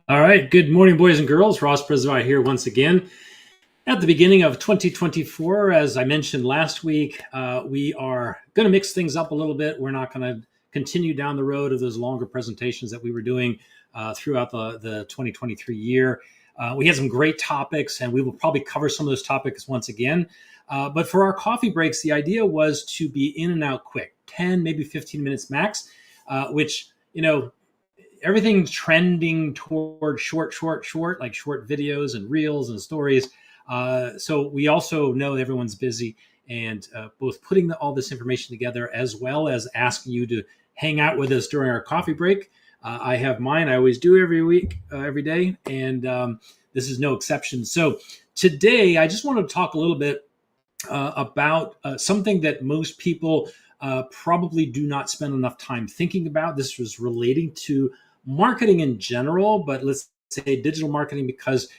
All right. Good morning, boys and girls. Ross Presvite here once again. At the beginning of 2024, as I mentioned last week, we are going to mix things up a little bit. We're not going to continue down the road of those longer presentations that we were doing throughout the 2023 year. We had some great topics, and we will probably cover some of those topics once again. But for our coffee breaks, the idea was to be in and out quick, 10, maybe 15 minutes max, which, everything's trending toward short, like short videos and reels and stories. So we also know everyone's busy, and both putting all this information together as well as asking you to hang out with us during our coffee break. I have mine. I always do every week, every day, and this is no exception. So today, I just wanted to talk a little bit about something that most people probably do not spend enough time thinking about. This was relating to marketing in general, but let's say digital marketing, because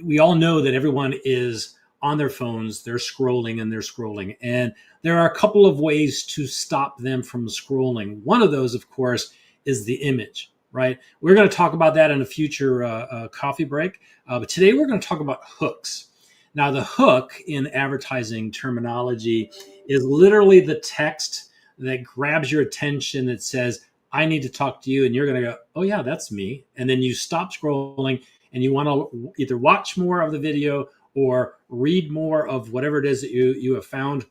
we all know that everyone is on their phones, they're scrolling and they're scrolling. And there are a couple of ways to stop them from scrolling. One of those, of course, is the image, right? We're going to talk about that in a future coffee break. But today we're going to talk about hooks. Now, the hook in advertising terminology is literally the text that grabs your attention that says, I need to talk to you. And you're going to go, oh, yeah, that's me. And then you stop scrolling and you want to either watch more of the video or read more of whatever it is that you have found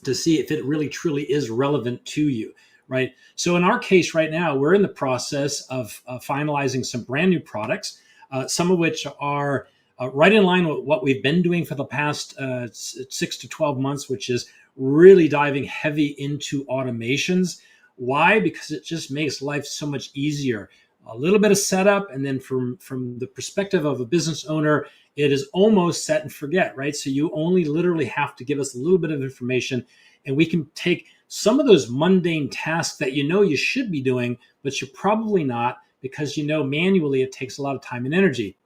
to see if it really truly is relevant to you, right? So in our case right now, we're in the process of finalizing some brand new products, some of which are right in line with what we've been doing for the past 6 to 12 months, which is really diving heavy into automations. Why? Because it just makes life so much easier. A little bit of setup, and then from the perspective of a business owner, it is almost set and forget, right? So you only literally have to give us a little bit of information, and we can take some of those mundane tasks that you should be doing, but you're probably not, because manually it takes a lot of time and energy.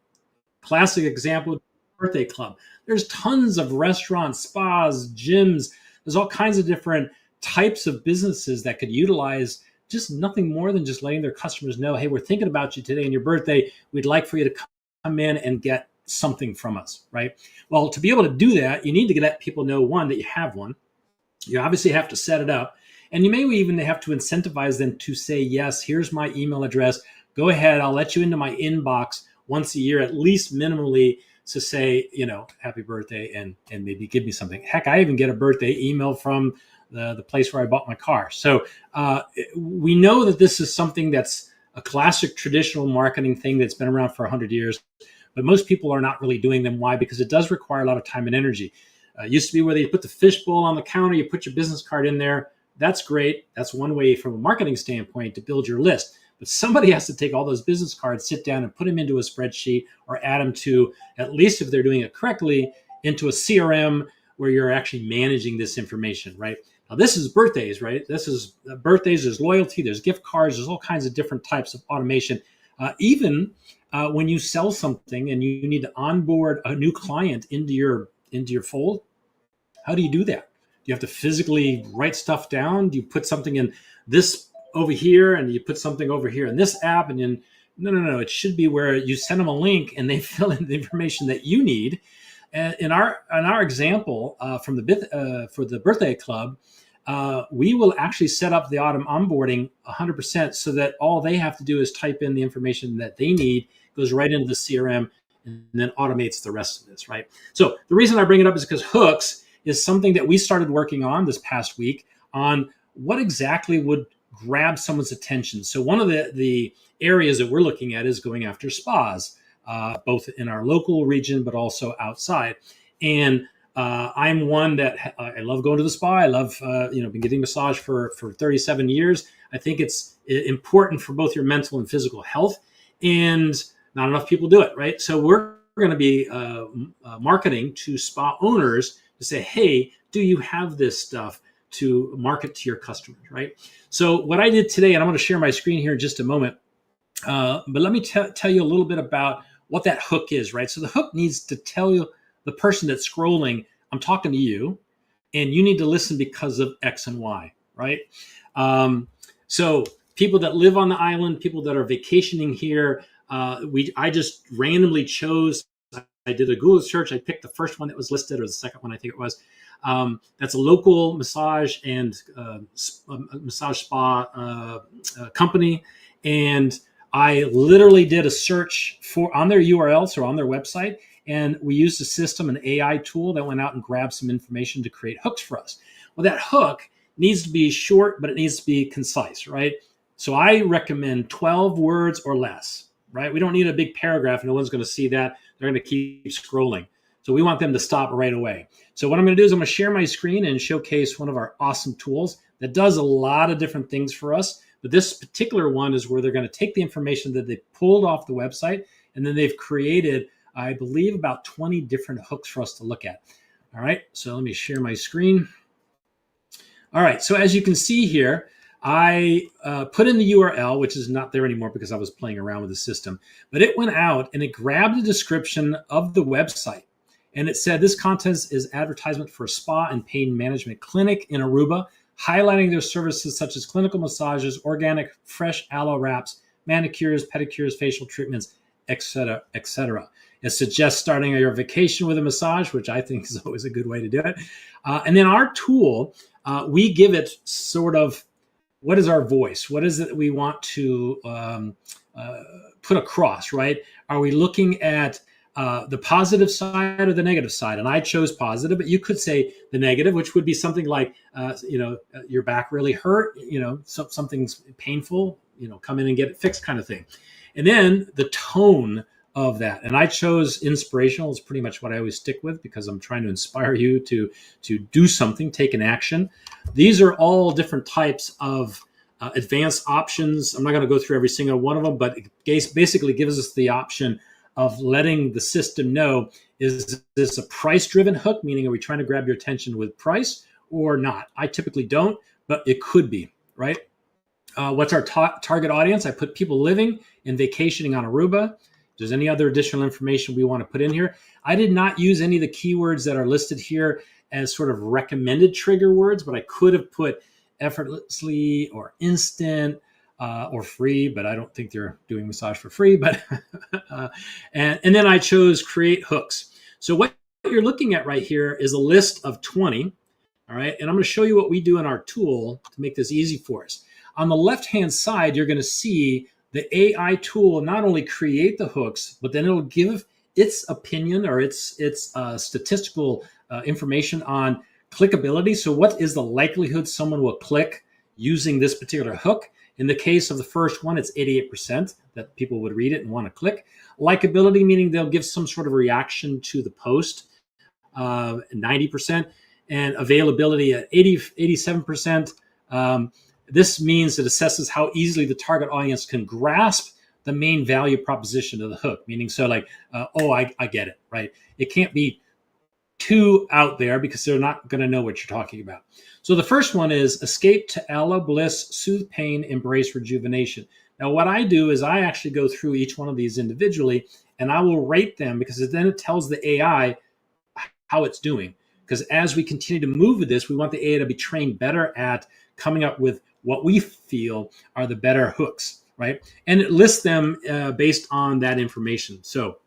Classic example, birthday club. There's tons of restaurants, spas, gyms. There's all kinds of different types of businesses that could utilize just nothing more than just letting their customers know, hey, we're thinking about you today and your birthday. We'd like for you to come in and get something from us, right? Well, to be able to do that, you need to let people know, one, that you have one. You obviously have to set it up. And you may even have to incentivize them to say, yes, here's my email address. Go ahead. I'll let you into my inbox once a year, at least minimally, to say, happy birthday and maybe give me something. Heck, I even get a birthday email from the place where I bought my car. So we know that this is something that's a classic traditional marketing thing that's been around for 100 years, but most people are not really doing them. Why? Because it does require a lot of time and energy. It used to be whether you put the fishbowl on the counter, you put your business card in there. That's great. That's one way from a marketing standpoint to build your list. But somebody has to take all those business cards, sit down and put them into a spreadsheet, or add them to, at least if they're doing it correctly, into a CRM where you're actually managing this information, right? Now, this is birthdays, right? This is birthdays. There's loyalty. There's gift cards. There's all kinds of different types of automation. Even when you sell something and you need to onboard a new client into your fold, how do you do that? Do you have to physically write stuff down? Do you put something in this over here and you put something over here in this app? And then no. It should be where you send them a link and they fill in the information that you need. In our example for the birthday club, we will actually set up the autumn onboarding 100% so that all they have to do is type in the information that they need, goes right into the CRM, and then automates the rest of this, right? So the reason I bring it up is because hooks is something that we started working on this past week on what exactly would grab someone's attention. So one of the areas that we're looking at is going after spas, both in our local region, but also outside. And I'm one that I love going to the spa. I love, been getting massage for 37 years. I think it's important for both your mental and physical health, and not enough people do it, right? So we're going to be marketing to spa owners to say, hey, do you have this stuff to market to your customers, right? So what I did today, and I'm going to share my screen here in just a moment, but let me tell you a little bit about what that hook is, right? So the hook needs to tell you, the person that's scrolling, I'm talking to you, and you need to listen because of X and Y, right? So people that live on the island, people that are vacationing here, I just randomly chose. I did a Google search. I picked the first one that was listed, or the second one, I think it was. That's a local massage and massage spa company, and I literally did a search for on their URL, so on their website, and we used a system, an AI tool that went out and grabbed some information to create hooks for us. Well, that hook needs to be short, but it needs to be concise, right? So I recommend 12 words or less, right? We don't need a big paragraph. No one's going to see that. They're going to keep scrolling. So we want them to stop right away. So what I'm going to do is I'm going to share my screen and showcase one of our awesome tools that does a lot of different things for us. But this particular one is where they're going to take the information that they pulled off the website, and then they've created, I believe, about 20 different hooks for us to look at. All right, so let me share my screen. All right, so as you can see here, I put in the URL, which is not there anymore because I was playing around with the system, but it went out and it grabbed a description of the website. And it said, this content is advertisement for a spa and pain management clinic in Aruba, highlighting their services such as clinical massages, organic, fresh aloe wraps, manicures, pedicures, facial treatments, etc., etc. It suggests starting your vacation with a massage, which I think is always a good way to do it. And then our tool, we give it sort of, what is our voice? What is it that we want to put across, right? Are we looking at the positive side or the negative side? And I chose positive, but you could say the negative, which would be something like, your back really hurt, something's painful, come in and get it fixed kind of thing. And then the tone of that. And I chose inspirational is pretty much what I always stick with because I'm trying to inspire you to do something, take an action. These are all different types of advanced options. I'm not going to go through every single one of them, but it basically gives us the option of letting the system know, is this a price-driven hook, meaning are we trying to grab your attention with price or not? I typically don't, but it could be, right? What's our target audience? I put people living and vacationing on Aruba. If there's any other additional information we want to put in here. I did not use any of the keywords that are listed here as sort of recommended trigger words, but I could have put effortlessly or instant, or free, but I don't think they're doing massage for free. But and then I chose create hooks. So what you're looking at right here is a list of 20. All right, and I'm going to show you what we do in our tool to make this easy for us. On the left-hand side, you're going to see the AI tool not only create the hooks, but then it'll give its opinion or its statistical information on clickability. So what is the likelihood someone will click using this particular hook? In the case of the first one, it's 88% that people would read it and want to click. Likability, meaning they'll give some sort of reaction to the post, 90%. And availability at 87%. This means it assesses how easily the target audience can grasp the main value proposition of the hook, meaning so like, I get it, right? It can't be too out there because they're not going to know what you're talking about. So the first one is escape to aloe bliss, soothe pain, embrace rejuvenation. Now, what I do is I actually go through each one of these individually and I will rate them because then it tells the AI how it's doing. Because as we continue to move with this, we want the AI to be trained better at coming up with what we feel are the better hooks, right? And it lists them based on that information. So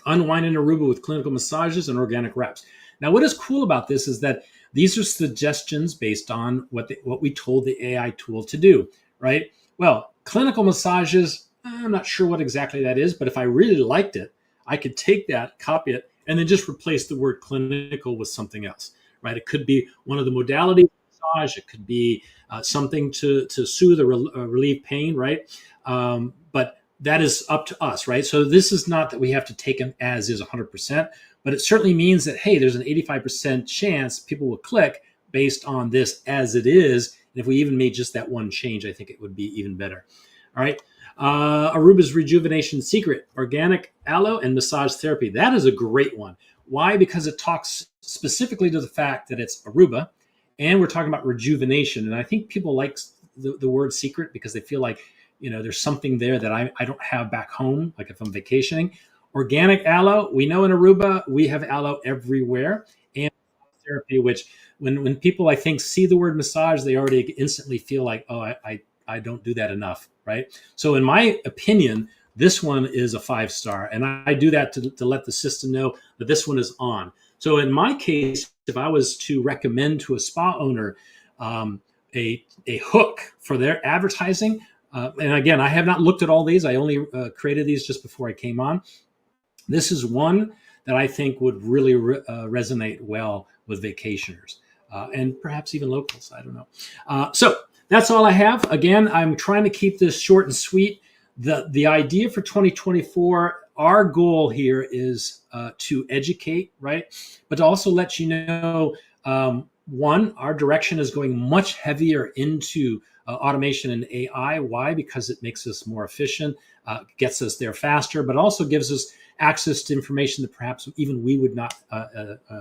unwind in Aruba with clinical massages and organic wraps. Now, what is cool about this is that these are suggestions based on what we told the AI tool to do, right? Well, clinical massages, I'm not sure what exactly that is, but if I really liked it, I could take that, copy it, and then just replace the word clinical with something else, right? It could be one of the modalities of massage. It could be something to soothe or relieve pain, right? But that is up to us, right? So this is not that we have to take them as is 100%, but it certainly means that, hey, there's an 85% chance people will click based on this as it is. And if we even made just that one change, I think it would be even better. All right. Aruba's rejuvenation secret, organic aloe and massage therapy. That is a great one. Why? Because it talks specifically to the fact that it's Aruba and we're talking about rejuvenation. And I think people like the word secret because they feel like, there's something there that I don't have back home, like if I'm vacationing. Organic aloe, we know in Aruba, we have aloe everywhere. And therapy, which when people, I think, see the word massage, they already instantly feel like, I don't do that enough, right? So in my opinion, this one is a 5-star. And I do that to let the system know that this one is on. So in my case, if I was to recommend to a spa owner a hook for their advertising, and again, I have not looked at all these. I only created these just before I came on. This is one that I think would really resonate well with vacationers and perhaps even locals. I don't know. So that's all I have. Again, I'm trying to keep this short and sweet. The idea for 2024, our goal here is to educate, right? But to also let you know, one, our direction is going much heavier into automation and AI. Why? Because it makes us more efficient, gets us there faster, but also gives us access to information that perhaps even we would not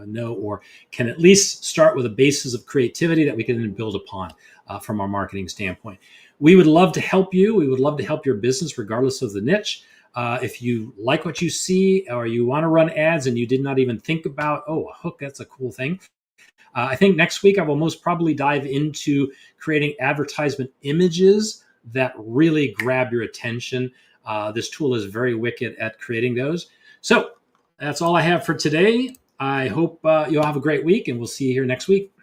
know, or can at least start with a basis of creativity that we can then build upon from our marketing standpoint. We would love to help you. We would love to help your business regardless of the niche. If you like what you see, or you want to run ads and you did not even think about, oh, a hook, that's a cool thing. I think next week I will most probably dive into creating advertisement images that really grab your attention. This tool is very wicked at creating those. So that's all I have for today. I hope you'll have a great week, and we'll see you here next week.